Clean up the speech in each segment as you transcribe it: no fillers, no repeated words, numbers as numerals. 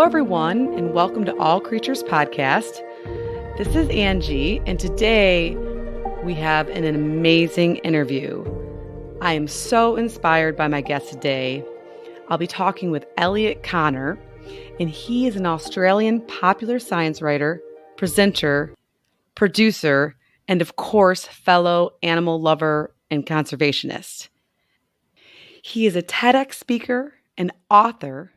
everyone, and welcome to All Creatures Podcast. This is Angie, and today we have an amazing interview. I am so inspired by my guest today. I'll be talking with Elliot Connor, and he is an Australian popular science writer, presenter, producer, and of course, fellow animal lover and conservationist. He is a TEDx speaker, an author,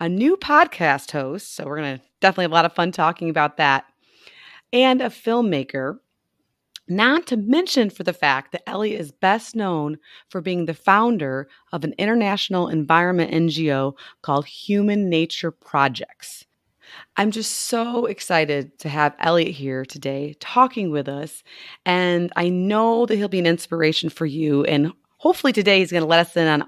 a new podcast host, so we're going to definitely have a lot of fun talking about that, and a filmmaker, not to mention for the fact that Elliot is best known for being the founder of an international environment NGO called Human Nature Projects. I'm just so excited to have Elliot here today talking with us, and I know that he'll be an inspiration for you, and hopefully today he's going to let us in on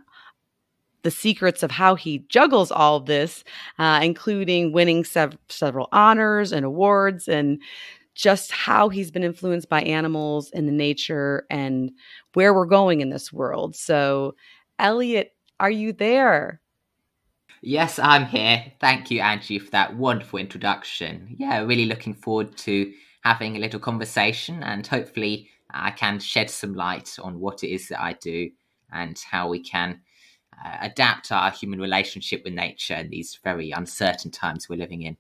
the secrets of how he juggles all of this, including winning several honors and awards, and just how he's been influenced by animals and the nature and where we're going in this world. So, Elliot, are you there? Yes, I'm here. Thank you, Angie, for that wonderful introduction. Yeah, really looking forward to having a little conversation, and hopefully I can shed some light on what it is that I do and how we can adapt our human relationship with nature in these very uncertain times we're living in.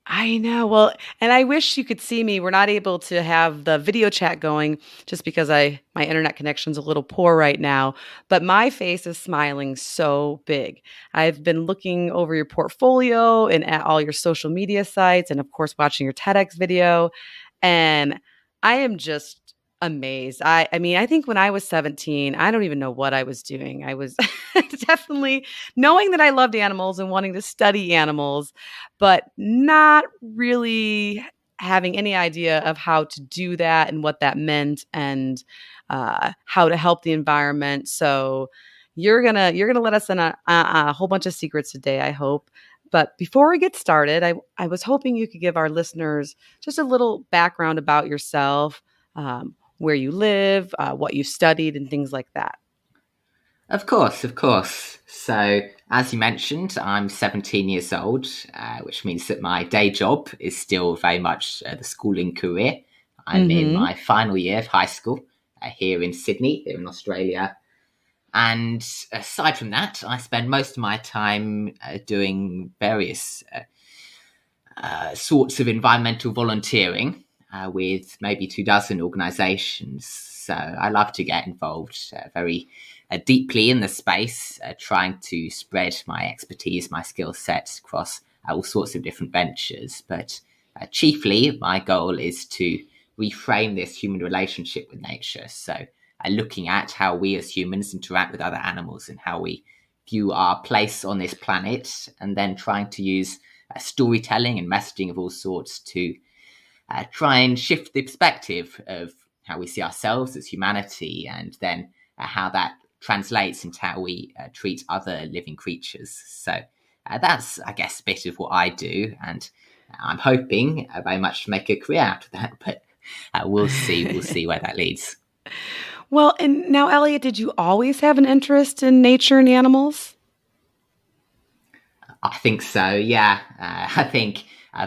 I know. Well, and I wish you could see me. We're not able to have the video chat going just because my internet connection's a little poor right now, but my face is smiling so big. I've been looking over your portfolio and at all your social media sites, and of course watching your TEDx video, and I am just amazed. I mean, I think when I was 17, I don't even know what I was doing. I was definitely knowing that I loved animals and wanting to study animals, but not really having any idea of how to do that and what that meant, and how to help the environment. So you're gonna let us in a whole bunch of secrets today, I hope. But before we get started, I was hoping you could give our listeners just a little background about yourself, where you live, what you studied, and things like that. Of course. So, as you mentioned, I'm 17 years old, which means that my day job is still very much the schooling career. I'm in my final year of high school here in Sydney, here in Australia. And aside from that, I spend most of my time doing various sorts of environmental volunteering with maybe 24 organisations. So I love to get involved very deeply in the space, trying to spread my expertise, my skill sets across all sorts of different ventures. But chiefly, my goal is to reframe this human relationship with nature. So looking at how we as humans interact with other animals and how we view our place on this planet, and then trying to use storytelling and messaging of all sorts to try and shift the perspective of how we see ourselves as humanity, and then how that translates into how we treat other living creatures. So that's, I guess, a bit of what I do, and I'm hoping very much to make a career out of that, but we'll see where that leads. Well, and now, Elliot, did you always have an interest in nature and animals? I think so, yeah. I think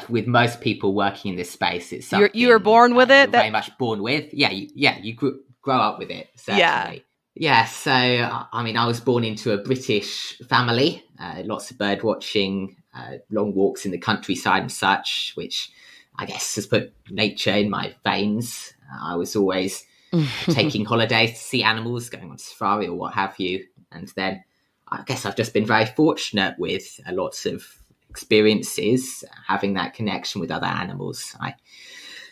with most people working in this space, it's something you were born with it. Very much born with. You grow up with it. Certainly. Yeah. So I mean, I was born into a British family. Lots of bird watching, long walks in the countryside and such, which I guess has put nature in my veins. I was always taking holidays to see animals, going on safari or what have you, and then I guess I've just been very fortunate with lots of experiences, having that connection with other animals. I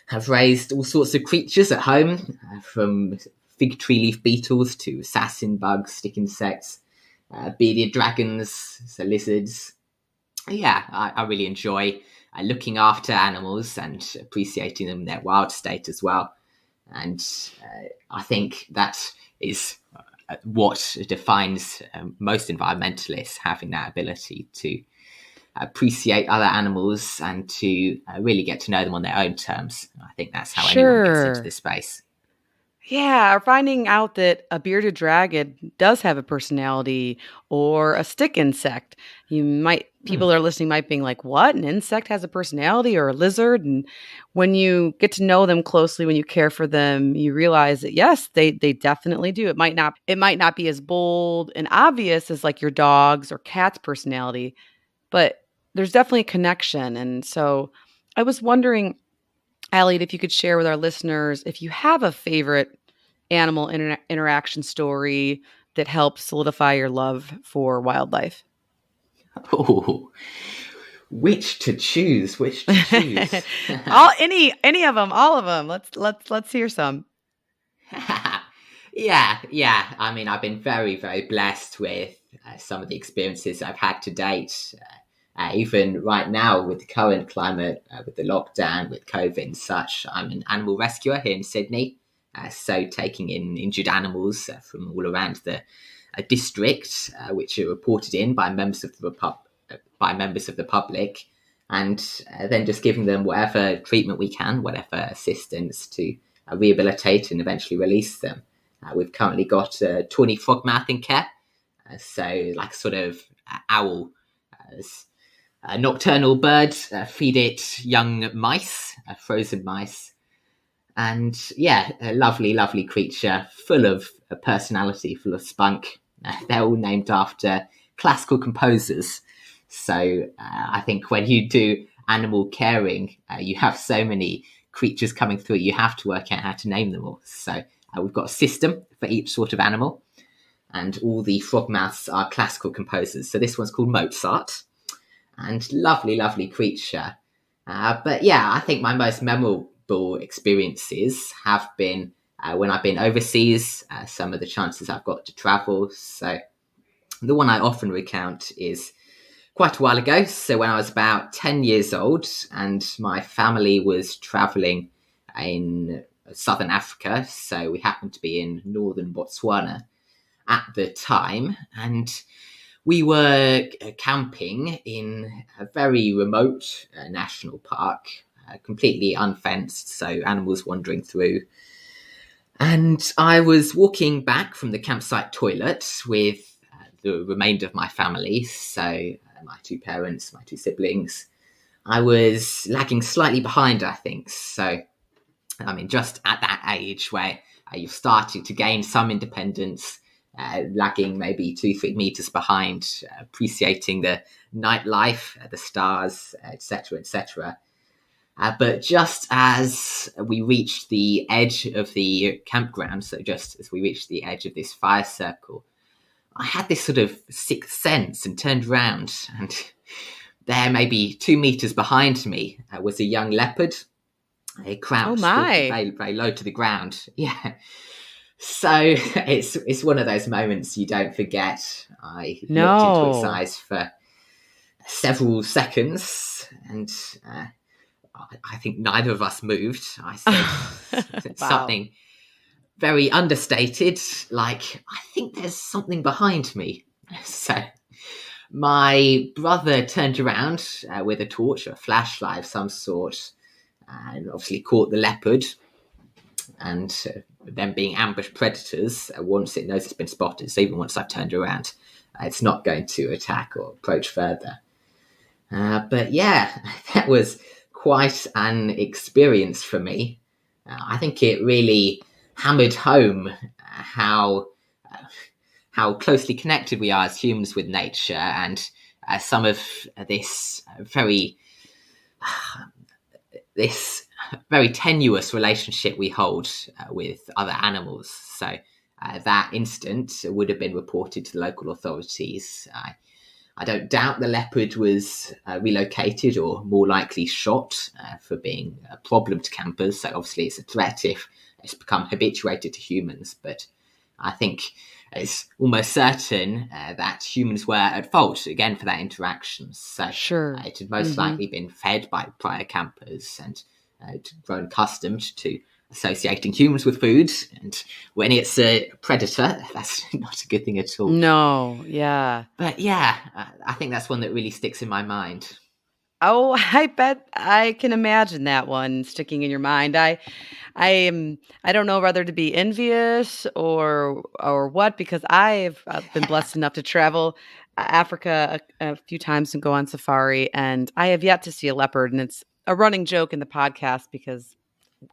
have raised all sorts of creatures at home, from fig tree leaf beetles to assassin bugs, stick insects, bearded dragons, so lizards. Yeah, I really enjoy looking after animals and appreciating them in their wild state as well. And I think that is what defines most environmentalists, having that ability to appreciate other animals and to really get to know them on their own terms. I think that's how anyone gets into this space. Yeah, or finding out that a bearded dragon does have a personality or a stick insect. People that are listening might be like, what? An insect has a personality or a lizard? And when you get to know them closely, when you care for them, you realize that yes, they definitely do. It might not be as bold and obvious as like your dog's or cat's personality, but there's definitely a connection. And so I was wondering, Elliot, if you could share with our listeners if you have a favorite animal interaction story that helps solidify your love for wildlife. Oh, which to choose? Any of them, all of them. Let's hear some. Yeah. I mean, I've been very, very blessed with some of the experiences I've had to date. Even right now with the current climate, with the lockdown, with COVID and such, I'm an animal rescuer here in Sydney. So taking in injured animals from all around the district, which are reported in by members of the public, and then just giving them whatever treatment we can, whatever assistance to rehabilitate and eventually release them. We've currently got a tawny frogmouth in care, so like a sort of owl. A nocturnal bird, feed it young mice, frozen mice. And yeah, a lovely, lovely creature, full of personality, full of spunk. They're all named after classical composers. So I think when you do animal caring, you have so many creatures coming through, you have to work out how to name them all. So we've got a system for each sort of animal, and all the frogmouths are classical composers. So this one's called Mozart. And lovely, lovely creature. But yeah, I think my most memorable experiences have been when I've been overseas, some of the chances I've got to travel. So the one I often recount is quite a while ago. So when I was about 10 years old and my family was traveling in southern Africa. So we happened to be in northern Botswana at the time. And we were camping in a very remote national park, completely unfenced, so animals wandering through. And I was walking back from the campsite toilet with the remainder of my family, so my two parents, my two siblings. I was lagging slightly behind, I think. So, I mean, just at that age where you're starting to gain some independence, lagging maybe 2-3 meters behind, appreciating the nightlife, the stars, etc., etc. But just as we reached the edge of the campground, so just as we reached the edge of this fire circle, I had this sort of sixth sense and turned around, and there, maybe 2 meters behind me, was a young leopard. It crouched very, very low to the ground. Yeah. So it's one of those moments you don't forget. I looked into its eyes for several seconds, and I think neither of us moved. I said something very understated, like, I think there's something behind me. So my brother turned around with a torch or a flashlight of some sort, and obviously caught the leopard. And them being ambush predators, once it knows it's been spotted, so even once I've turned around, it's not going to attack or approach further. But yeah, that was quite an experience for me. I think it really hammered home how closely connected we are as humans with nature, and some of this very tenuous relationship we hold with other animals. So that incident would have been reported to the local authorities. I don't doubt the leopard was relocated or more likely shot for being a problem to campers. So obviously it's a threat if it's become habituated to humans. But I think it's almost certain that humans were at fault, again, for that interaction. So it had most likely been fed by prior campers and grown accustomed to associating humans with food. And when it's a predator, that's not a good thing at all. No, yeah. But yeah, I think that's one that really sticks in my mind. Oh, I bet I can imagine that one sticking in your mind. I don't know whether to be envious or what, because I've been blessed enough to travel Africa a few times and go on safari, and I have yet to see a leopard. And it's a running joke in the podcast because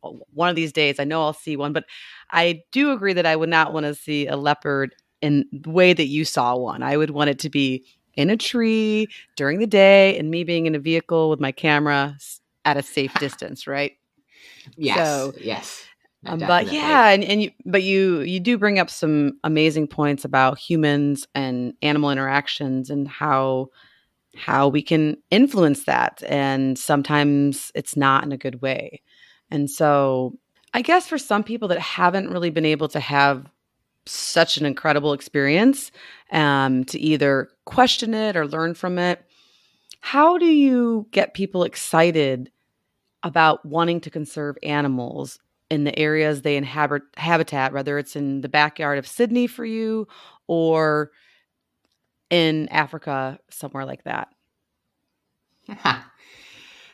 one of these days I know I'll see one, but I do agree that I would not want to see a leopard in the way that you saw one. I would want it to be in a tree during the day and me being in a vehicle with my camera at a safe distance, right? Yes, So, yes. No, but definitely. yeah, you do bring up some amazing points about humans and animal interactions and how we can influence that, and sometimes it's not in a good way. And so, I guess for some people that haven't really been able to have such an incredible experience, to either question it or learn from it, how do you get people excited about wanting to conserve animals in the areas they inhabit habitat, whether it's in the backyard of Sydney for you or in Africa, somewhere like that?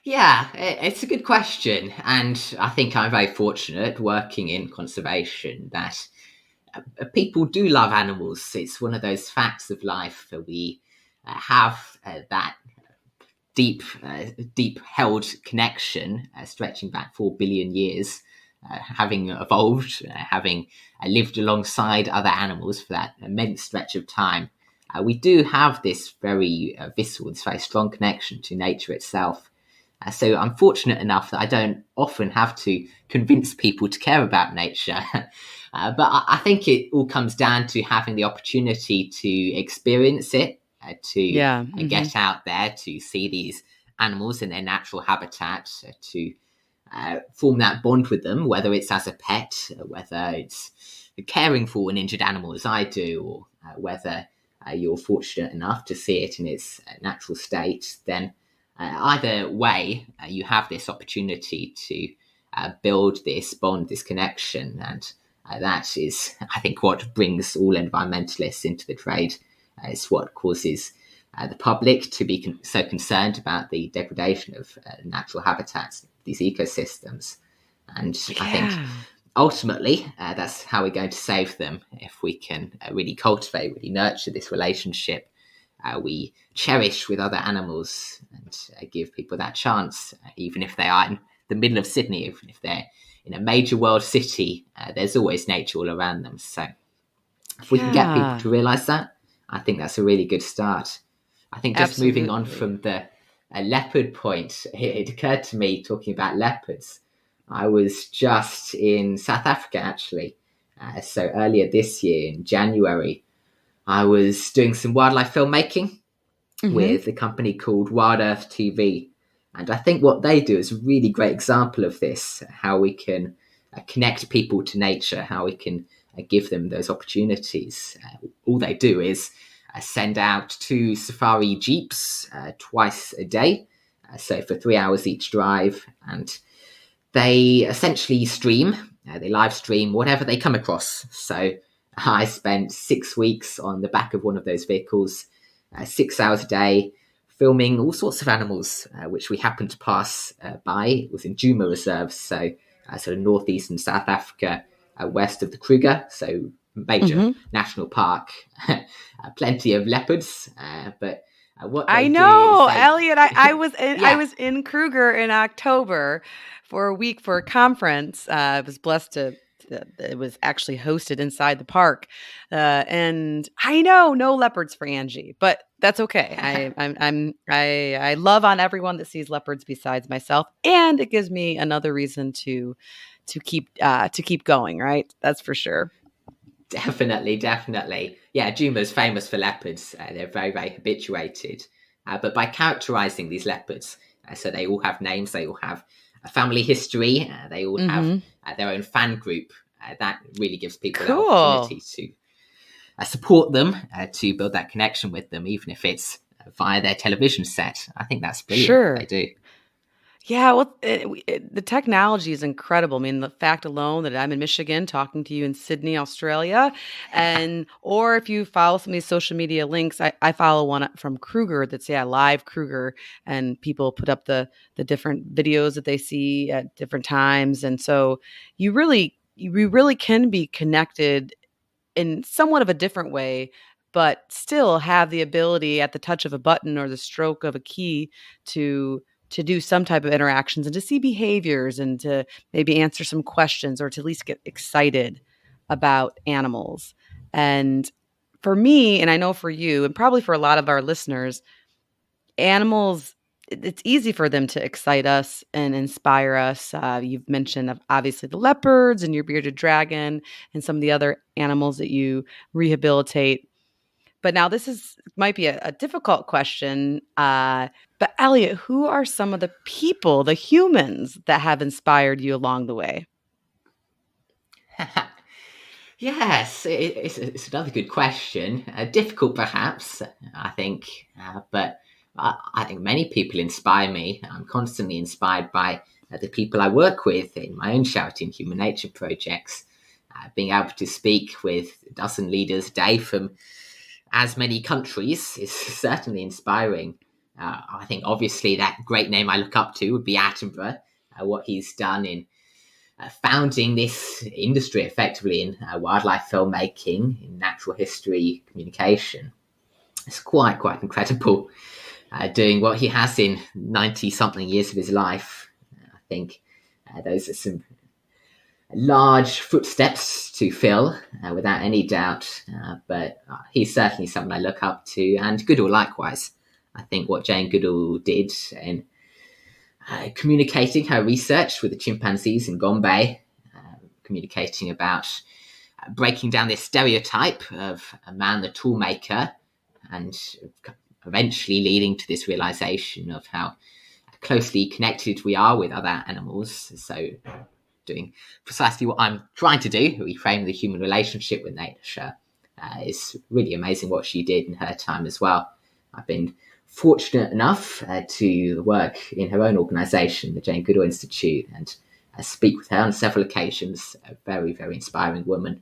Yeah, it's a good question. And I think I'm very fortunate working in conservation that people do love animals. It's one of those facts of life that we have that deep held connection stretching back 4 billion years, having evolved, having lived alongside other animals for that immense stretch of time. We do have this very visceral, this very strong connection to nature itself. So I'm fortunate enough that I don't often have to convince people to care about nature. But I think it all comes down to having the opportunity to experience it, to Yeah. Mm-hmm. get out there, to see these animals in their natural habitat, to form that bond with them, whether it's as a pet, whether it's caring for an injured animal as I do, or whether you're fortunate enough to see it in its natural state, then either way, you have this opportunity to build this bond, this connection, and that is, I think, what brings all environmentalists into the trade. It's what causes the public to be so concerned about the degradation of natural habitats, these ecosystems. And I think Yeah. ultimately, that's how we're going to save them, if we can really cultivate, really nurture this relationship we cherish with other animals, and give people that chance, even if they are in the middle of Sydney, even if they're in a major world city, there's always nature all around them. So if we can get people Yeah. to realise that, I think that's a really good start. I think just moving on Absolutely. from the leopard point, it occurred to me, talking about leopards, I was just in South Africa actually. So earlier this year in January, I was doing some wildlife filmmaking Mm-hmm. with a company called Wild Earth TV. And I think what they do is a really great example of this, how we can connect people to nature, how we can give them those opportunities. All they do is send out 2 safari jeeps twice a day, so for 3 hours each drive, and they essentially stream, they live stream whatever they come across. So I spent 6 weeks on the back of one of those vehicles, 6 hours a day, filming all sorts of animals, which we happened to pass by. It was in Djuma reserves, so sort of northeastern South Africa, west of the Kruger, so major Mm-hmm. national park. Plenty of leopards, but what they I do is know, they, Elliot. I yeah, was in Kruger in October for a week for a conference. I was blessed to. It was actually hosted inside the park, and I know no leopards for Angie, but that's okay. I love on everyone that sees leopards besides myself, and it gives me another reason to keep going. Right, that's for sure. definitely. Yeah, Juma's famous for leopards. They're very, very habituated. But by characterizing these leopards, so they all have names, they all have a family history, they all have Mm-hmm. their own fan group. That really gives people that Cool. opportunity to support them, to build that connection with them, even if it's via their television set. I think that's brilliant what they Sure. do. Yeah, well, the technology is incredible. I mean, the fact alone that I'm in Michigan talking to you in Sydney, Australia, or if you follow some of these social media links, I follow one from Kruger that's live Kruger, and people put up the different videos that they see at different times, and so you really can be connected in somewhat of a different way, but still have the ability at the touch of a button or the stroke of a key to do some type of interactions and to see behaviors and to maybe answer some questions or to at least get excited about animals. And for me, and I know for you, and probably for a lot of our listeners, animals, it's easy for them to excite us and inspire us. You've mentioned obviously the leopards and your bearded dragon and some of the other animals that you rehabilitate. But now might be a difficult question. But Elliot, who are some of the people, the humans that have inspired you along the way? Yes, it's another good question. Difficult, perhaps, I think, but I think many people inspire me. I'm constantly inspired by the people I work with in my own charity and human nature projects. Being able to speak with a dozen leaders a day from as many countries is certainly inspiring. I think obviously that great name I look up to would be Attenborough, what he's done in founding this industry effectively in wildlife filmmaking, in natural history communication. It's quite incredible doing what he has in 90-something years of his life. I think those are some large footsteps to fill, without any doubt. But he's certainly someone I look up to, and Goodall likewise. I think what Jane Goodall did in communicating her research with the chimpanzees in Gombe, communicating about breaking down this stereotype of a man, the toolmaker, and eventually leading to this realization of how closely connected we are with other animals. So doing precisely what I'm trying to do, reframe the human relationship with nature, is really amazing what she did in her time as well. I've been fortunate enough to work in her own organisation, the Jane Goodall Institute, and speak with her on several occasions. A very, very inspiring woman.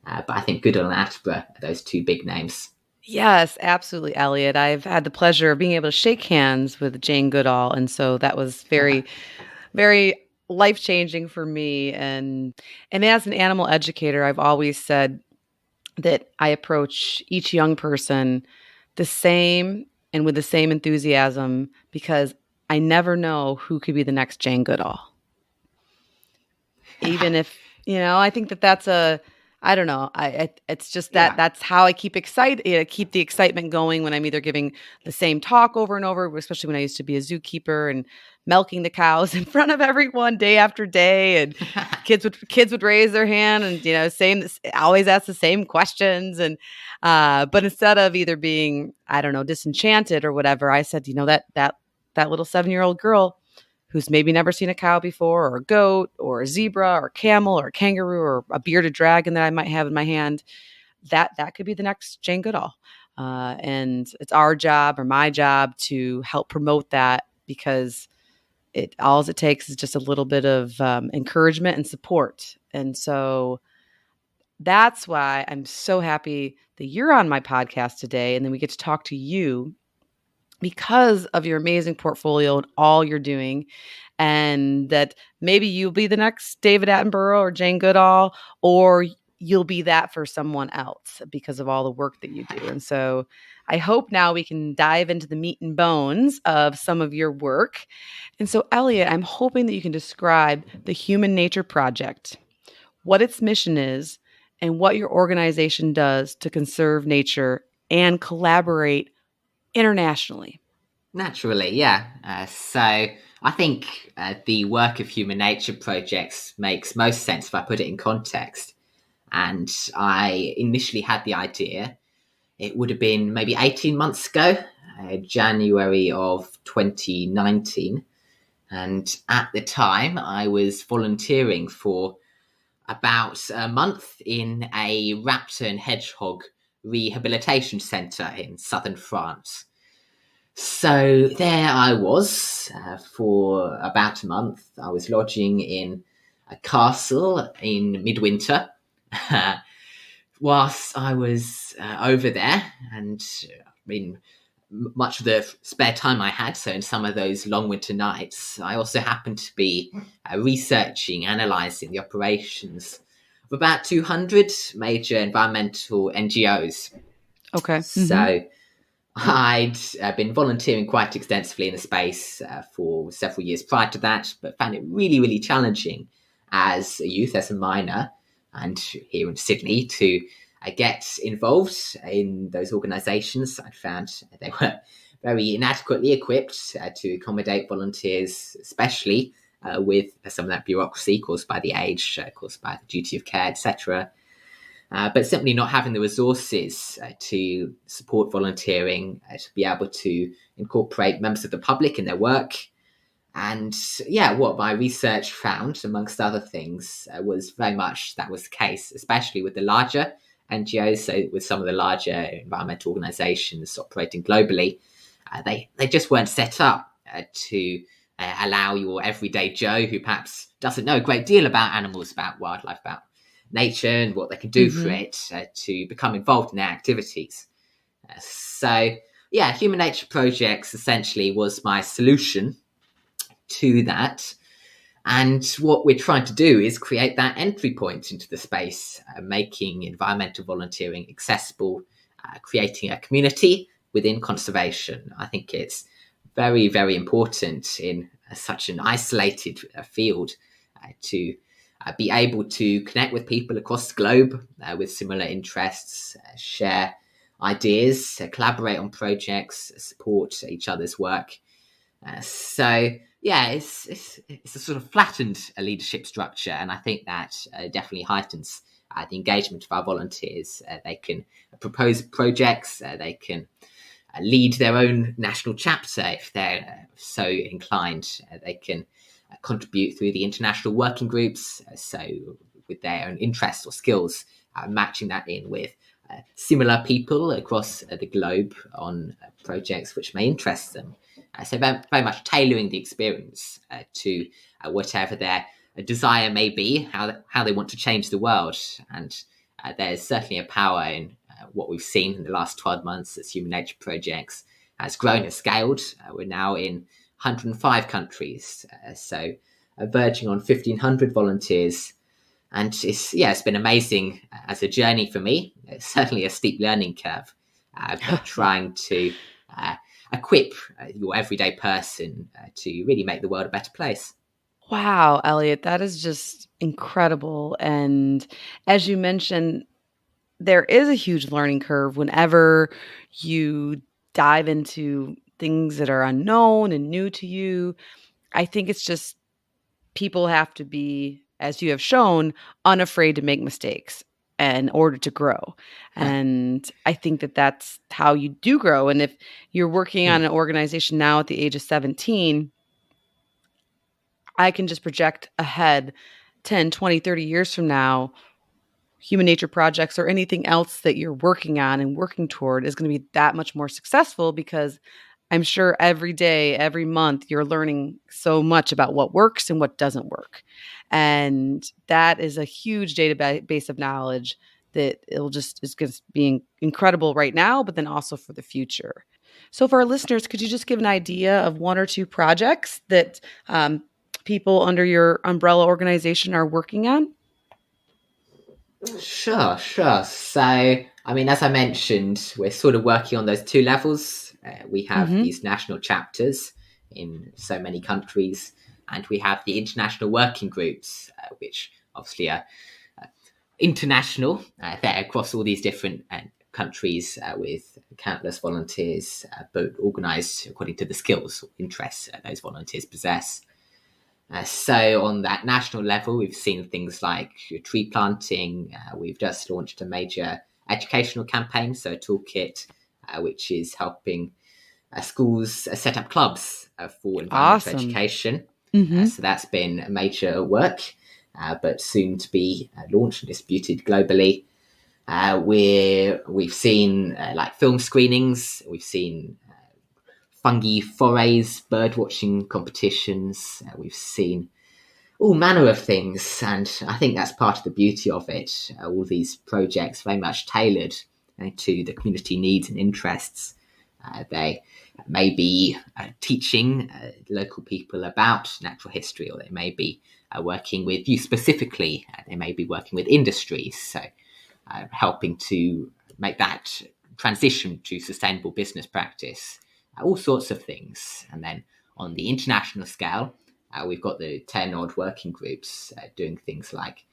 But I think Goodall and Attenborough are those two big names. Yes, absolutely, Elliot. I've had the pleasure of being able to shake hands with Jane Goodall, and so that was very, very life-changing for me. And as an animal educator, I've always said that I approach each young person the same and with the same enthusiasm because I never know who could be the next Jane Goodall. Even if, I think that's I don't know. It's just that's how I keep excited, keep the excitement going when I'm either giving the same talk over and over, especially when I used to be a zookeeper and milking the cows in front of everyone day after day, and kids would raise their hand and always ask the same questions, and but instead of either being, I don't know, disenchanted or whatever, I said, that little 7-year-old girl who's maybe never seen a cow before, or a goat, or a zebra, or a camel, or a kangaroo, or a bearded dragon that I might have in my hand, that could be the next Jane Goodall. And it's our job or my job to help promote that, because all it takes is just a little bit of encouragement and support. And so that's why I'm so happy that you're on my podcast today, and then we get to talk to you because of your amazing portfolio and all you're doing, and that maybe you'll be the next David Attenborough or Jane Goodall, or you'll be that for someone else because of all the work that you do. And so I hope now we can dive into the meat and bones of some of your work. And so, Elliot, I'm hoping that you can describe the Human Nature Project, what its mission is, and what your organization does to conserve nature and collaborate internationally. Naturally, yeah. So I think the work of Human Nature Projects makes most sense if I put it in context. And I initially had the idea, it would have been maybe 18 months ago, January of 2019. And at the time, I was volunteering for about a month in a raptor and hedgehog rehabilitation centre in southern France. So there I was for about a month. I was lodging in a castle in midwinter whilst I was over there. And much of the spare time I had, so in some of those long winter nights, I also happened to be researching, analysing the operations of about 200 major environmental NGOs. Okay. So I'd been volunteering quite extensively in the space for several years prior to that, but found it really, really challenging as a youth, as a minor, and here in Sydney to get involved in those organisations. I found they were very inadequately equipped to accommodate volunteers, especially with some of that bureaucracy caused by the age, caused by the duty of care, etc. But simply not having the resources to support volunteering, to be able to incorporate members of the public in their work. And what my research found, amongst other things, was very much that was the case, especially with the larger NGOs, so with some of the larger environmental organisations operating globally. They just weren't set up to allow your everyday Joe, who perhaps doesn't know a great deal about animals, about wildlife, about nature and what they can do for it, to become involved in their activities. Human nature projects essentially was my solution to that. And what we're trying to do is create that entry point into the space, making environmental volunteering accessible, creating a community within conservation. I think it's very, very important in such an isolated field to be able to connect with people across the globe with similar interests, share ideas, collaborate on projects, support each other's work. It's a sort of flattened leadership structure, and I think that definitely heightens the engagement of our volunteers. They can propose projects, they can lead their own national chapter if they're so inclined. They can contribute through the international working groups, so with their own interests or skills, matching that in with similar people across the globe on projects which may interest them. So very much tailoring the experience to whatever their desire may be, how they want to change the world. And there's certainly a power in what we've seen in the last 12 months as Human Nature Projects has grown and scaled. We're now in 105 countries, verging on 1,500 volunteers. And it's been amazing as a journey for me. It's certainly a steep learning curve, but trying to equip your everyday person to really make the world a better place. Wow, Elliot, that is just incredible. And as you mentioned, there is a huge learning curve whenever you dive into things that are unknown and new to you. I think it's just people have to be, as you have shown, unafraid to make mistakes in order to grow. And I think that that's how you do grow. And if you're working on an organization now at the age of 17, I can just project ahead 10, 20, 30 years from now, Human Nature Projects or anything else that you're working on and working toward is going to be that much more successful, because I'm sure every day, every month, you're learning so much about what works and what doesn't work. And that is a huge database of knowledge that is going to be incredible right now, but then also for the future. So for our listeners, could you just give an idea of one or two projects that people under your umbrella organization are working on? Sure. So, as I mentioned, we're sort of working on those two levels. We have these national chapters in so many countries, and we have the international working groups, which obviously are international. They're across all these different countries with countless volunteers, but organised according to the skills or interests those volunteers possess. So on that national level, we've seen things like tree planting. We've just launched a major educational campaign, so a toolkit, which is helping schools set up clubs for environmental education. So that's been major work, but soon to be launched and distributed globally. We've seen like film screenings. We've seen fungi forays, bird watching competitions. We've seen all manner of things, and I think that's part of the beauty of it. All these projects very much tailored to the community needs and interests. They may be teaching local people about natural history, or they may be working with you specifically. They may be working with industries, so helping to make that transition to sustainable business practice, all sorts of things. And then on the international scale, we've got the 10 odd working groups doing things like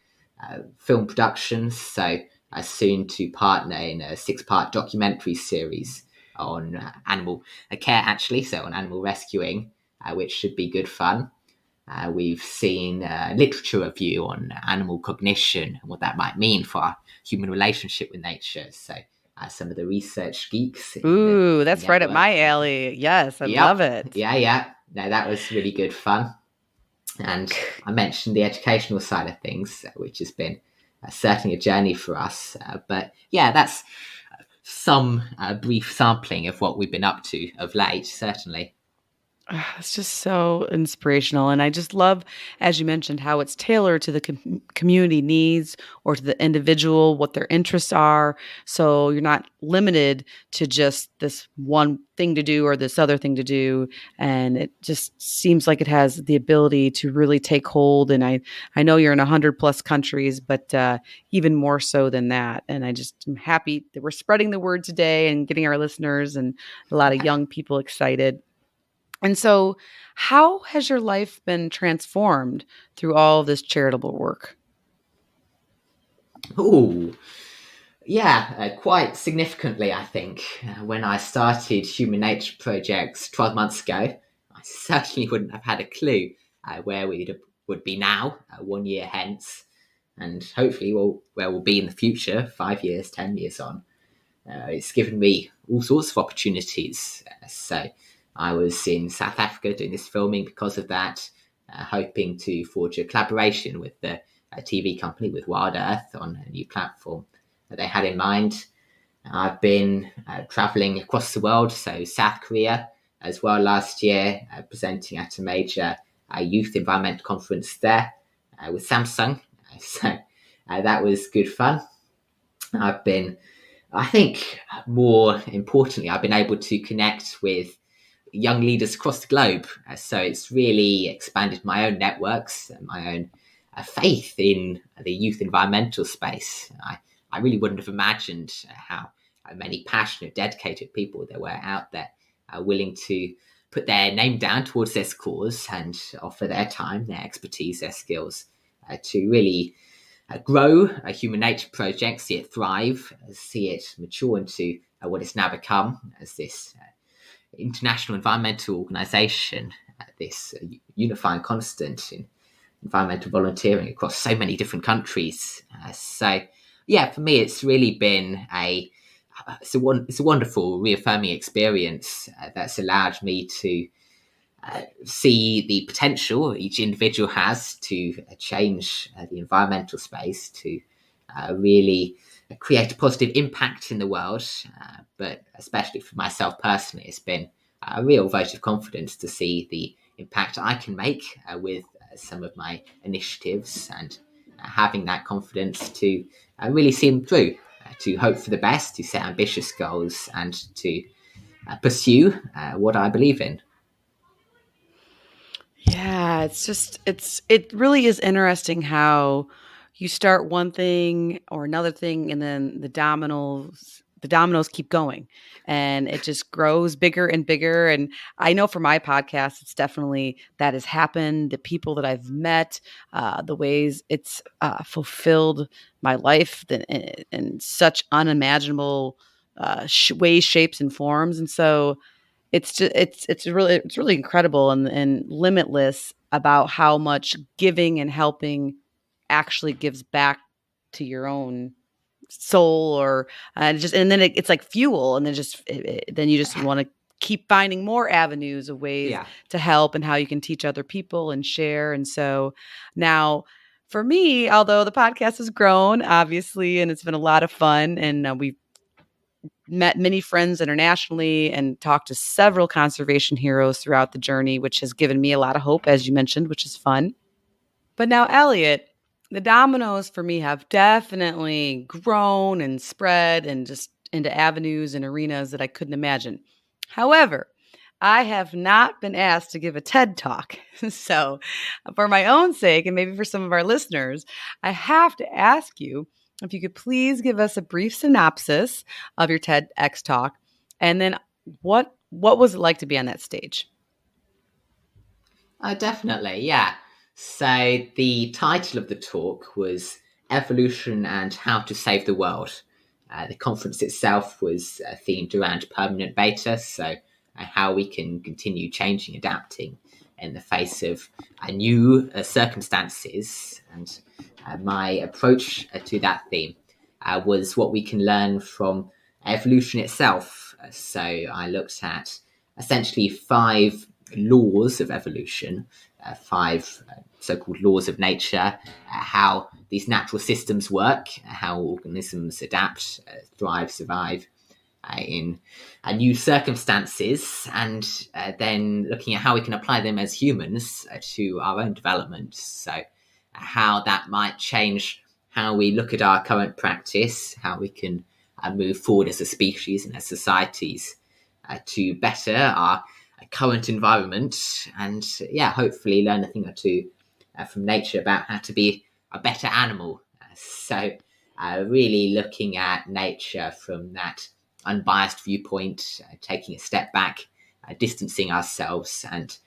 film productions. So soon to partner in a 6-part documentary series on animal care, actually, so on animal rescuing, which should be good fun. We've seen literature review on animal cognition and what that might mean for our human relationship with nature. So some of the research geeks. Ooh, that's right up my alley. Yes, I love it. Yeah. No, that was really good fun. And I mentioned the educational side of things, which has been certainly a journey for us. But yeah, that's some brief sampling of what we've been up to of late, certainly. It's just so inspirational. And I just love, as you mentioned, how it's tailored to the community needs or to the individual, what their interests are. So you're not limited to just this one thing to do or this other thing to do. And it just seems like it has the ability to really take hold. And I know you're in 100+ countries, but even more so than that. And I just am happy that we're spreading the word today and getting our listeners and a lot of young people excited. And so, how has your life been transformed through all of this charitable work? Oh, yeah, quite significantly, I think. When I started Human Nature Projects 12 months ago, I certainly wouldn't have had a clue where we would be now, 1 year hence, and hopefully where we'll be in the future, 5 years, 10 years on. It's given me all sorts of opportunities. So I was in South Africa doing this filming because of that, hoping to forge a collaboration with the TV company, with Wild Earth, on a new platform that they had in mind. I've been traveling across the world, so South Korea as well last year, presenting at a major youth environment conference there with Samsung. So that was good fun. I think more importantly, I've been able to connect with young leaders across the globe. So it's really expanded my own networks and my own faith in the youth environmental space. I really wouldn't have imagined how many passionate, dedicated people there were out there willing to put their name down towards this cause and offer their time, their expertise, their skills to really grow a Human Nature Project, see it thrive, see it mature into what it's now become as this international environmental organisation, this unifying constant in environmental volunteering across so many different countries. So, yeah, for me, it's really been it's a wonderful, reaffirming experience that's allowed me to see the potential each individual has to change the environmental space, to really create a positive impact in the world. But especially for myself personally, it's been a real vote of confidence to see the impact I can make with some of my initiatives, and having that confidence to really see them through, to hope for the best, to set ambitious goals, and to pursue what I believe in. Yeah, it really is interesting how you start one thing or another thing, and then the dominoes keep going, and it just grows bigger and bigger. And I know for my podcast, it's definitely that has happened. The people that I've met, the ways it's fulfilled my life in such unimaginable ways, shapes, and forms. And so it's just it's really incredible and limitless about how much giving and helping actually gives back to your own soul, or and then it's like fuel, and then you just want to keep finding more avenues of ways to help and how you can teach other people and share. And so now for me, although the podcast has grown obviously and it's been a lot of fun, and we've met many friends internationally and talked to several conservation heroes throughout the journey, which has given me a lot of hope, as you mentioned, which is fun. But now, Elliot, the dominoes for me have definitely grown and spread and just into avenues and arenas that I couldn't imagine. However, I have not been asked to give a TED Talk. So, for my own sake, and maybe for some of our listeners, I have to ask you if you could please give us a brief synopsis of your TEDx talk, and then what was it like to be on that stage? Definitely, yeah. So the title of the talk was Evolution and How to Save the World. The conference itself was themed around permanent beta, so how we can continue changing, adapting in the face of new circumstances. And my approach to that theme was what we can learn from evolution itself. So I looked at essentially 5 laws of evolution, 5 so-called laws of nature, how these natural systems work, how organisms adapt, thrive, survive in new circumstances, and then looking at how we can apply them as humans to our own development. So how that might change how we look at our current practice, how we can move forward as a species and as societies to better our current environment, and hopefully learn a thing or two from nature about how to be a better animal. So really looking at nature from that unbiased viewpoint, taking a step back, distancing ourselves, and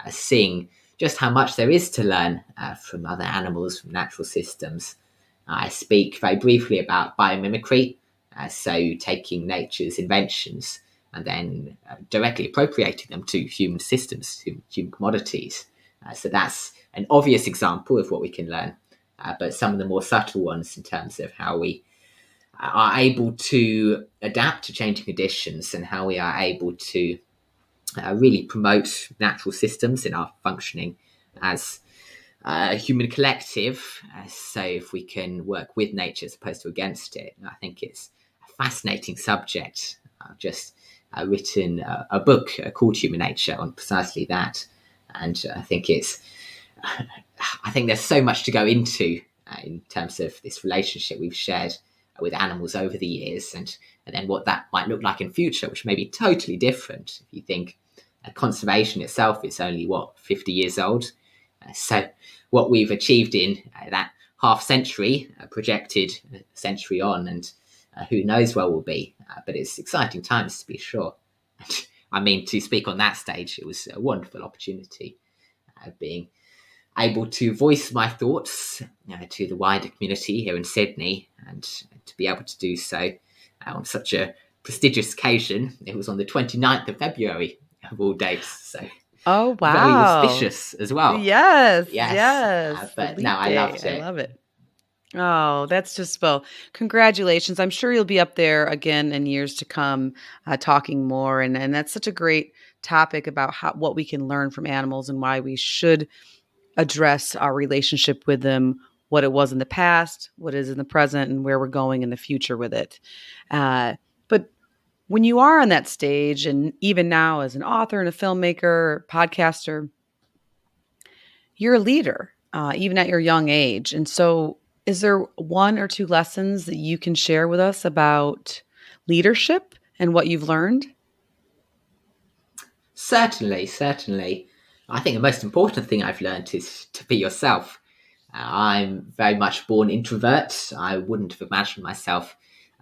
seeing just how much there is to learn from other animals, from natural systems. I speak very briefly about biomimicry, so taking nature's inventions and then directly appropriating them to human systems, human commodities. So that's an obvious example of what we can learn, but some of the more subtle ones in terms of how we are able to adapt to changing conditions and how we are able to really promote natural systems in our functioning as a human collective. So if we can work with nature as opposed to against it, I think it's a fascinating subject. I've just written a book called Human Nature on precisely that, and I think there's so much to go into in terms of this relationship we've shared with animals over the years, and then what that might look like in future, which may be totally different. If you think conservation itself is only 50 years old, so what we've achieved in that half century projected a century on, and who knows where we'll be, but it's exciting times to be sure. I mean, to speak on that stage, it was a wonderful opportunity, being able to voice my thoughts to the wider community here in Sydney, and to be able to do so on such a prestigious occasion. It was on the 29th of February of all dates, so oh wow, very auspicious as well. Yes. But no, I loved it. I love it. Oh, that's just, well, congratulations. I'm sure you'll be up there again in years to come, talking more. And that's such a great topic about what we can learn from animals and why we should address our relationship with them, what it was in the past, what is in the present, and where we're going in the future with it. But when you are on that stage, and even now as an author and a filmmaker, podcaster, you're a leader, even at your young age. And so is there 1 or 2 lessons that you can share with us about leadership and what you've learned? Certainly. I think the most important thing I've learned is to be yourself. I'm very much born introvert. I wouldn't have imagined myself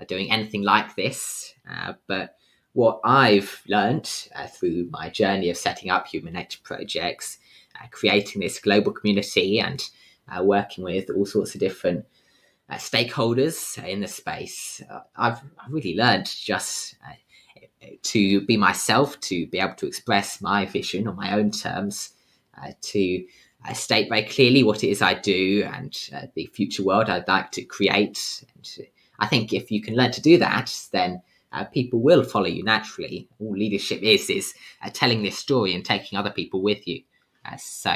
doing anything like this. But what I've learned through my journey of setting up human nature projects, creating this global community, and working with all sorts of different stakeholders in the space, I've really learned just to be myself, to be able to express my vision on my own terms, to state very clearly what it is I do and the future world I'd like to create. And I think if you can learn to do that, then people will follow you naturally. All leadership is telling this story and taking other people with you. So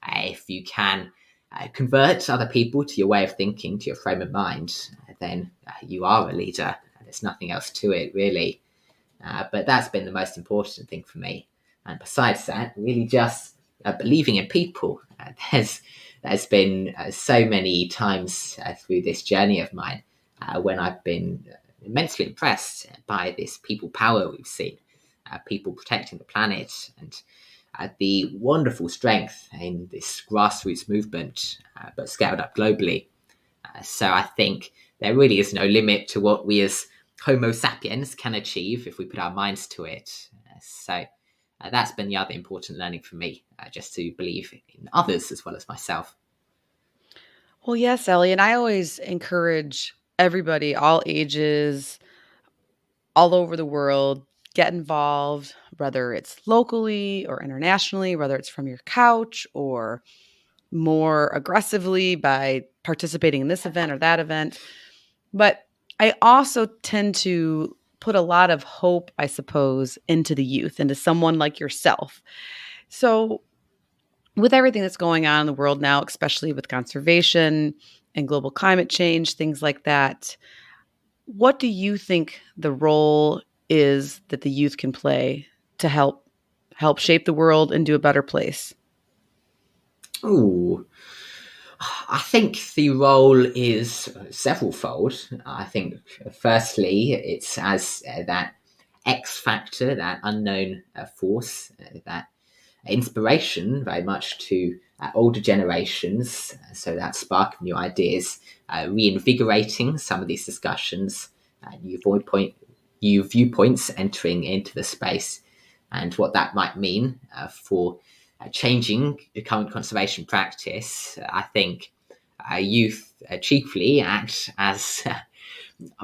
if you can convert other people to your way of thinking, to your frame of mind, then you are a leader. There's nothing else to it, really. But that's been the most important thing for me. And besides that, really just believing in people. There's been so many times through this journey of mine when I've been immensely impressed by this people power we've seen, people protecting the planet, and the wonderful strength in this grassroots movement, but scaled up globally. So I think there really is no limit to what we as Homo sapiens can achieve if we put our minds to it. So that's been the other important learning for me, just to believe in others as well as myself. Well, yes, Ellie, and I always encourage everybody, all ages, all over the world, get involved, whether it's locally or internationally, whether it's from your couch or more aggressively by participating in this event or that event. But I also tend to put a lot of hope, I suppose, into the youth, into someone like yourself. So with everything that's going on in the world now, especially with conservation and global climate change, things like that, what do you think the role is that the youth can play to help shape the world into a better place? Ooh, I think the role is severalfold. I think, firstly, it's as that X factor, that unknown force, that inspiration very much to older generations. So that spark of new ideas, reinvigorating some of these discussions, new viewpoints entering into the space, and what that might mean for changing the current conservation practice. I think youth chiefly act as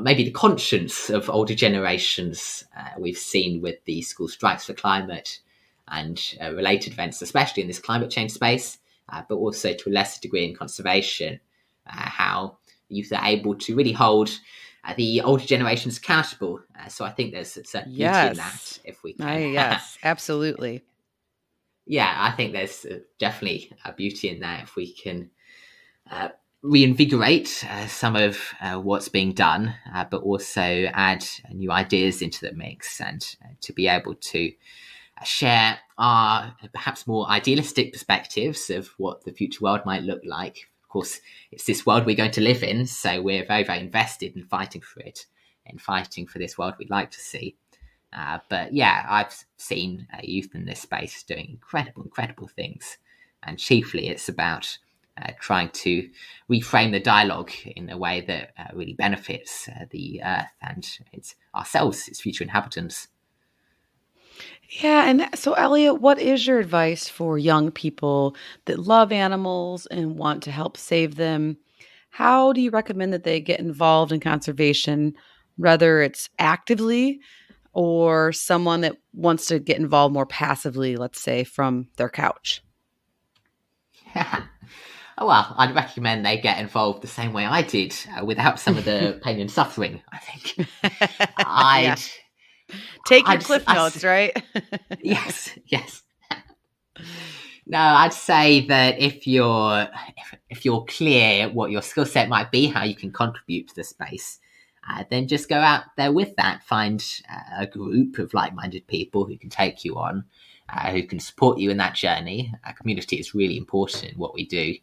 maybe the conscience of older generations. We've seen with the school strikes for climate and related events, especially in this climate change space, but also to a lesser degree in conservation, how youth are able to really hold the older generations accountable. So I think there's a certain beauty in that, if we can. Yes, absolutely. Yeah, I think there's definitely a beauty in that if we can reinvigorate some of what's being done, but also add new ideas into the mix, and to be able to share our perhaps more idealistic perspectives of what the future world might look like. Of course, it's this world we're going to live in, so we're very, very invested in fighting for it and fighting for this world we'd like to see. But yeah, I've seen youth in this space doing incredible things. And chiefly it's about trying to reframe the dialogue in a way that really benefits the Earth and its future inhabitants. Yeah. And so, Elliot, what is your advice for young people that love animals and want to help save them? How do you recommend that they get involved in conservation, whether it's actively or someone that wants to get involved more passively, let's say from their couch? Oh, well, I'd recommend they get involved the same way I did, without some of the pain and suffering, I think. Yeah. Take your cliff notes, right? Yes. No, I'd say that if you're clear what your skill set might be, how you can contribute to the space, then just go out there with that. Find a group of like-minded people who can take you on, who can support you in that journey. Our community is really important in what we do.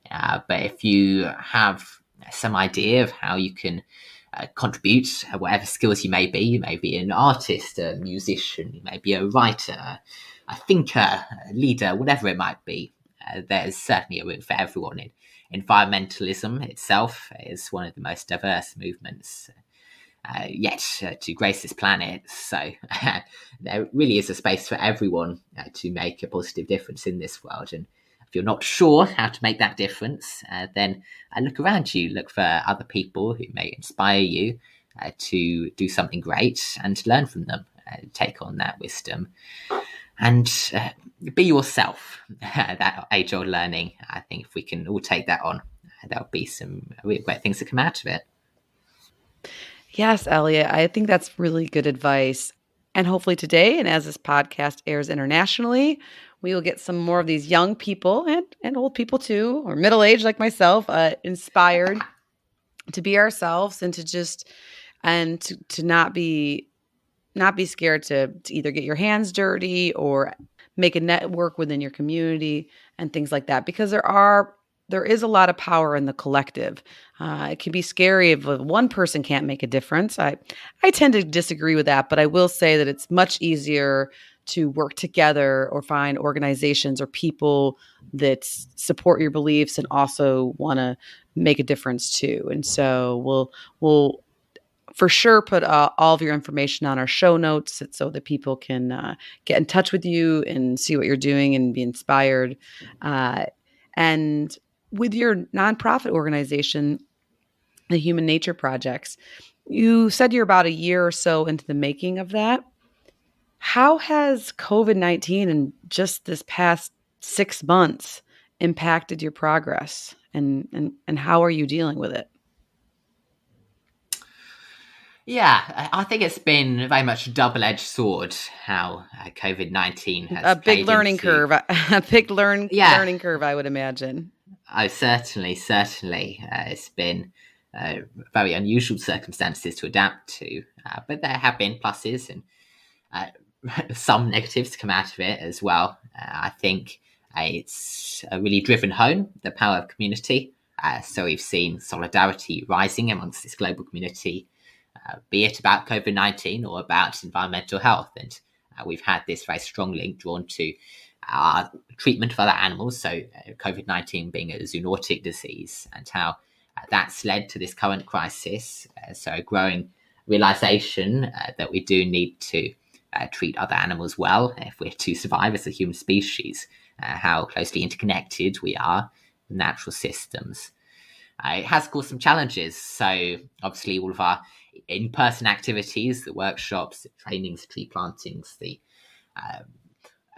But if you have some idea of how you can contribute, whatever skills you may be an artist, a musician, you may be a writer, a thinker, a leader, whatever it might be, there's certainly a room for everyone. Environmentalism itself is one of the most diverse movements yet to grace this planet. So there really is a space for everyone to make a positive difference in this world. And if you're not sure how to make that difference, then look around you, look for other people who may inspire you to do something great and learn from them, take on that wisdom and be yourself. That age-old learning, I think if we can all take that on, there'll be some really great things that come out of it. Yes, Elliot, I think that's really good advice. And hopefully today, and as this podcast airs internationally, we will get some more of these young people and old people too, or middle-aged like myself, inspired to be ourselves and to just and to not be scared to either get your hands dirty or make a network within your community and things like that, because there is a lot of power in the collective. It can be scary if one person can't make a difference. I tend to disagree with that, but I will say that it's much easier to work together or find organizations or people that support your beliefs and also want to make a difference too. And so we'll for sure put all of your information on our show notes so that people can get in touch with you and see what you're doing and be inspired. And with your nonprofit organization, the Human Nature Projects, you said you're about a year or so into the making of that. How has COVID-19 and just this past 6 months impacted your progress, and how are you dealing with it? Yeah, I think it's been very much a double-edged sword how COVID-19 has a big learning curve. A big learning curve, I would imagine. Oh, certainly. It's been very unusual circumstances to adapt to, but there have been pluses and some negatives to come out of it as well. I think it's really driven home the power of community. So we've seen solidarity rising amongst this global community, be it about COVID-19 or about environmental health. And we've had this very strong link drawn to treatment of other animals, so COVID-19 being a zoonotic disease, and how that's led to this current crisis. So a growing realization that we do need to treat other animals well if we're to survive as a human species, how closely interconnected we are with natural systems. It has caused some challenges. So obviously all of our in-person activities, the workshops, the trainings, tree plantings,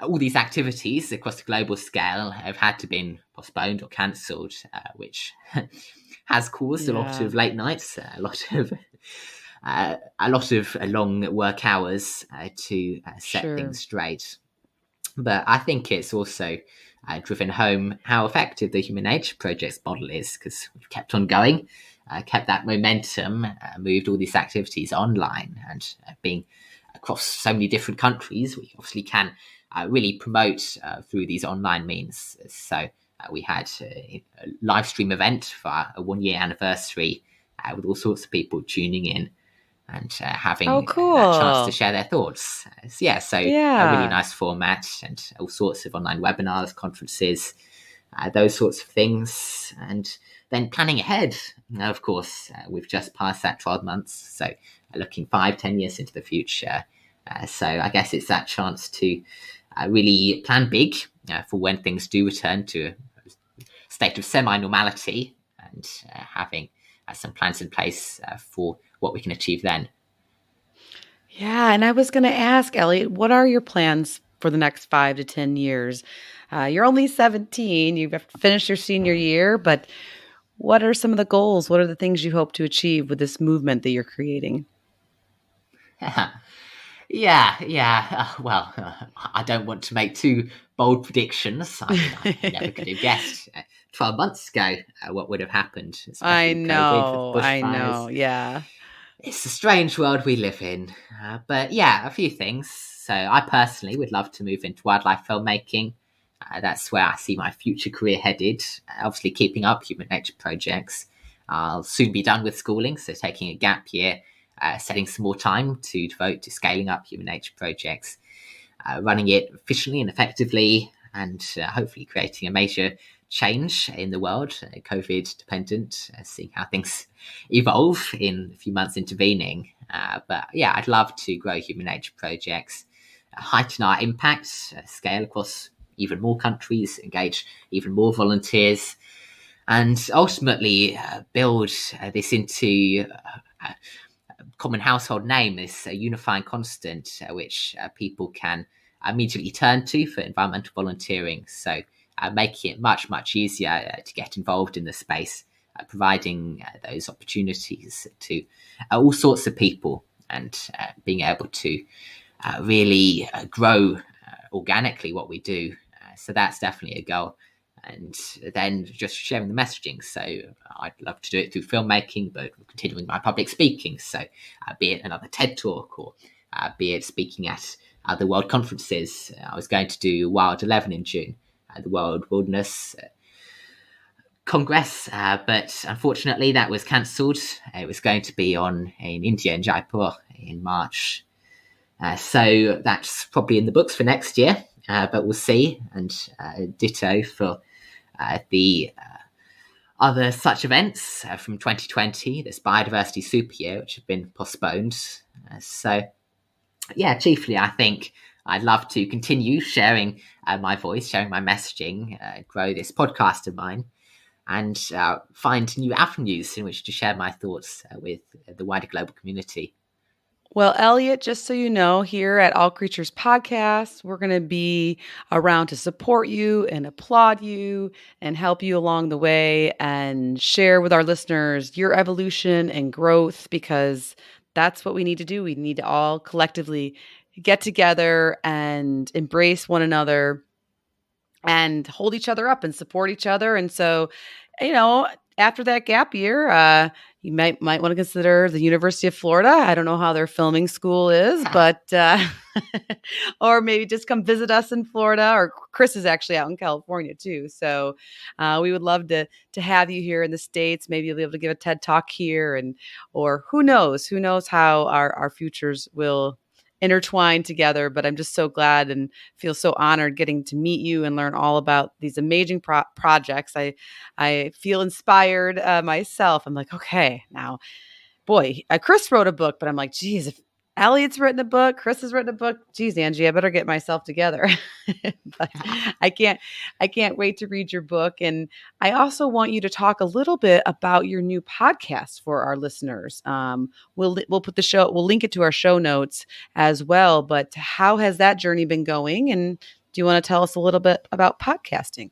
all these activities across the global scale have had to be postponed or cancelled, which has caused a lot of late nights, a lot of long work hours to set things straight. But I think it's also driven home how effective the Human Nature Project's model is, because we've kept on going, kept that momentum, moved all these activities online, and being across so many different countries, we obviously can really promote through these online means. So we had a live stream event for a 1-year anniversary with all sorts of people tuning in and having that chance to share their thoughts. So a really nice format, and all sorts of online webinars, conferences, those sorts of things. And then planning ahead. Now, of course, we've just passed that 12 months, so looking 5-10 years into the future. So I guess it's that chance to really plan big for when things do return to a state of semi-normality, and having some plans in place for what we can achieve then. Yeah, and I was going to ask, Elliot, what are your plans for the next 5 to 10 years? You're only 17, you've finished your senior year, but what are some of the goals? What are the things you hope to achieve with this movement that you're creating? Well, I don't want to make too bold predictions. I never could have guessed 12 months ago what would have happened. I know, yeah. It's a strange world we live in. But a few things. So I personally would love to move into wildlife filmmaking. That's where I see my future career headed. Obviously, keeping up Human Nature Projects. I'll soon be done with schooling, so taking a gap year, setting some more time to devote to scaling up Human Nature Projects, running it efficiently and effectively, and hopefully creating a major change in the world, COVID dependent, seeing how things evolve in a few months intervening. But I'd love to grow Human Nature Projects, heighten our impact, scale across even more countries, engage even more volunteers, and ultimately build this into a common household name, this unifying constant which people can immediately turn to for environmental volunteering. So making it much, much easier to get involved in the space, providing those opportunities to all sorts of people, and being able to really grow organically what we do. So that's definitely a goal. and then just sharing the messaging. So I'd love to do it through filmmaking, but continuing my public speaking. So be it another TED Talk, or be it speaking at other world conferences. I was going to do Wild 11 in June, the World Wilderness Congress, but unfortunately that was cancelled. It was going to be in India, in Jaipur, in March. So that's probably in the books for next year, but we'll see. And ditto for the other such events from 2020, this biodiversity super year, which have been postponed. So yeah, chiefly I think I'd love to continue sharing my voice, sharing my messaging, grow this podcast of mine, and find new avenues in which to share my thoughts with the wider global community. Well, Elliot, just so you know, here at All Creatures Podcast, we're going to be around to support you and applaud you and help you along the way and share with our listeners your evolution and growth, because that's what we need to do. We need to all collectively get together and embrace one another and hold each other up and support each other. And so, after that gap year, you might want to consider the University of Florida. I don't know how their filming school is, but or maybe just come visit us in Florida. Or Chris is actually out in California too, so we would love to have you here in the States. Maybe you'll be able to give a TED Talk here, or who knows how our futures will intertwine together. But I'm just so glad and feel so honored getting to meet you and learn all about these amazing projects. I feel inspired myself. I'm like, okay, now, boy, Chris wrote a book, but I'm like, geez, if Elliot's written a book, Chris has written a book, geez, Angie, I better get myself together. But I can't wait to read your book. And I also want you to talk a little bit about your new podcast for our listeners. We'll link it to our show notes as well. But how has that journey been going? And do you want to tell us a little bit about podcasting?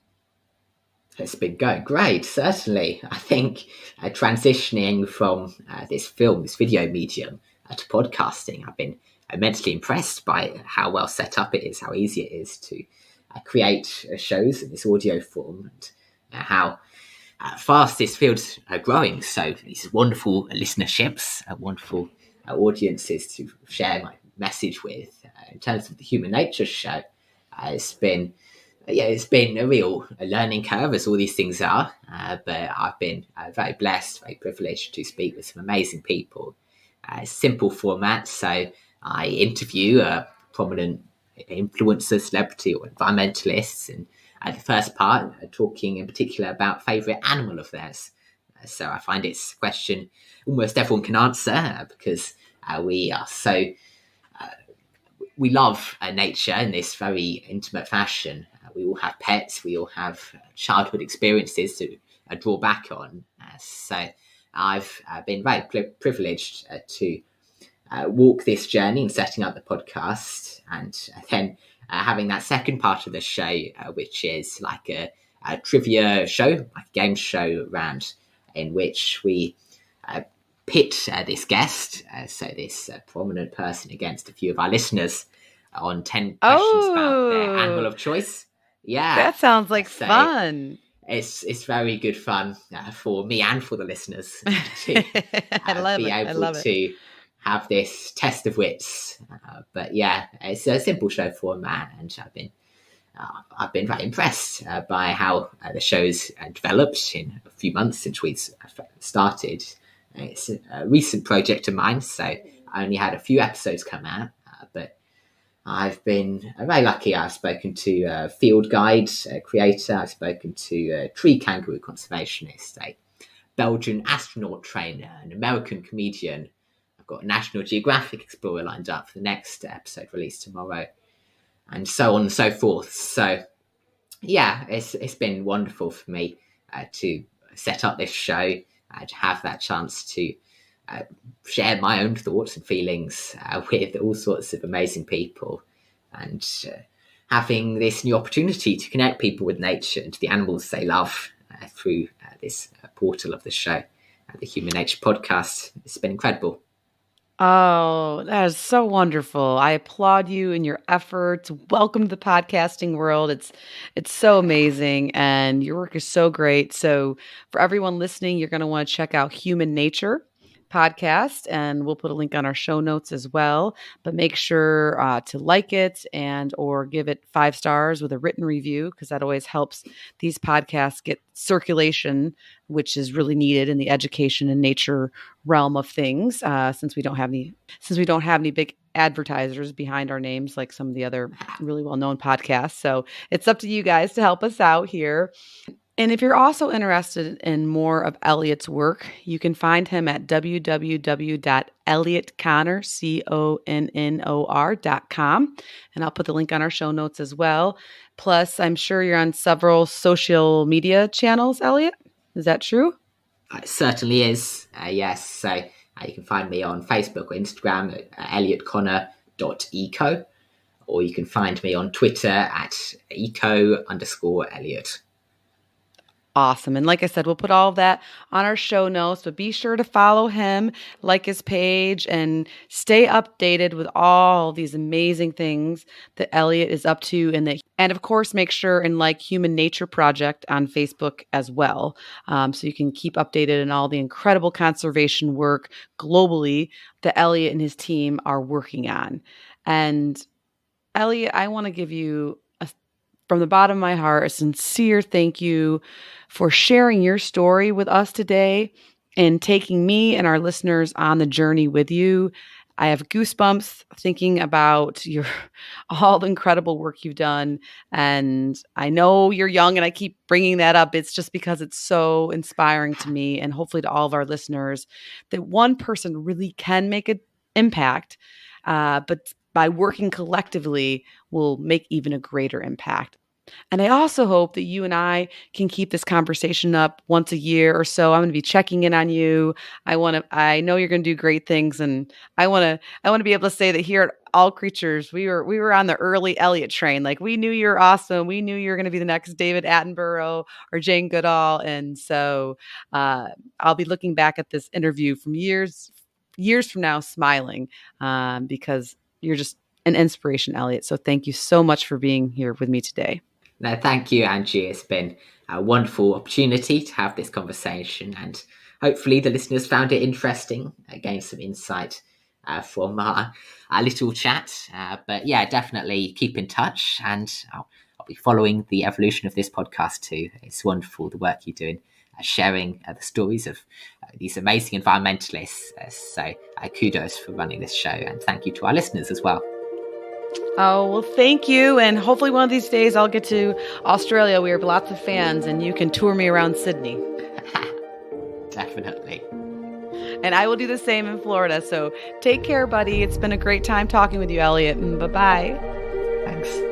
It's been going great, certainly. I think transitioning from this video medium to podcasting, I've been immensely impressed by how well set up it is, how easy it is to create shows in this audio form, and how fast this field's growing. So these wonderful listenerships, wonderful audiences to share my message with. In terms of the Human Nature show, it's been a real learning curve, as all these things are, but I've been very blessed, very privileged to speak with some amazing people. Simple format, so I interview a prominent influencer, celebrity, or environmentalists, and the first part, talking in particular about favourite animal of theirs. So I find it's a question almost everyone can answer, because we love nature in this very intimate fashion. We all have pets, we all have childhood experiences to draw back on. So I've been very privileged to walk this journey in setting up the podcast, and then having that second part of the show, which is like a trivia show, like a game show round, in which we pit this guest, so this prominent person, against a few of our listeners on 10 questions about their animal of choice. Yeah, that sounds like fun. It's very good fun for me and for the listeners to be able to have this test of wits. But yeah, it's a simple show format, and I've been very impressed by how the show's developed in a few months since we started. It's a recent project of mine, so I only had a few episodes come out, but I've been very lucky. I've spoken to a field guide, a creator. I've spoken to a tree kangaroo conservationist, a Belgian astronaut trainer, an American comedian. I've got a National Geographic explorer lined up for the next episode released tomorrow, and so on and so forth. So yeah, it's been wonderful for me to set up this show, to have that chance to share my own thoughts and feelings with all sorts of amazing people, and having this new opportunity to connect people with nature and to the animals they love through this portal of the show, the Human Nature podcast. It's been incredible. Oh, that is so wonderful. I applaud you in your efforts. Welcome to the podcasting world. It's so amazing and your work is so great. So for everyone listening, you're going to want to check out Human Nature podcast and we'll put a link on our show notes as well, but make sure to like it and or give it 5 stars with a written review because that always helps these podcasts get circulation, which is really needed in the education and nature realm of things, since we don't have any big advertisers behind our names like some of the other really well-known podcasts. So it's up to you guys to help us out here. And if you're also interested in more of Elliot's work, you can find him at www.elliottconnor.com. And I'll put the link on our show notes as well. Plus, I'm sure you're on several social media channels, Elliot. Is that true? It certainly is. Yes. So you can find me on Facebook or Instagram at elliotconnor.eco, or you can find me on Twitter at eco_Elliot. Awesome. And like I said, we'll put all of that on our show notes, but be sure to follow him, like his page, and stay updated with all these amazing things that Elliot is up to. And of course, make sure and like Human Nature Project on Facebook as well. So you can keep updated on all the incredible conservation work globally that Elliot and his team are working on. And Elliot, I want to give you from the bottom of my heart, a sincere thank you for sharing your story with us today and taking me and our listeners on the journey with you. I have goosebumps thinking about all the incredible work you've done. And I know you're young and I keep bringing that up. It's just because it's so inspiring to me and hopefully to all of our listeners that one person really can make an impact, but by working collectively will make even a greater impact. And I also hope that you and I can keep this conversation up once a year or so. I'm going to be checking in on you. I know you're going to do great things. And I want to be able to say that here at All Creatures, we were on the early Elliot train. Like we knew you're awesome. We knew you were going to be the next David Attenborough or Jane Goodall. And so I'll be looking back at this interview from years from now, smiling because you're just an inspiration, Elliot. So thank you so much for being here with me today. No, thank you, Angie. It's been a wonderful opportunity to have this conversation, and hopefully the listeners found it interesting, gained some insight from our little chat. But yeah, definitely keep in touch, and I'll be following the evolution of this podcast too. It's wonderful the work you're doing, sharing the stories of these amazing environmentalists. So kudos for running this show, and thank you to our listeners as well. Oh, well, thank you. And hopefully one of these days I'll get to Australia. We have lots of fans and you can tour me around Sydney. Definitely. And I will do the same in Florida. So take care, buddy. It's been a great time talking with you, Elliot. Bye-bye. Thanks.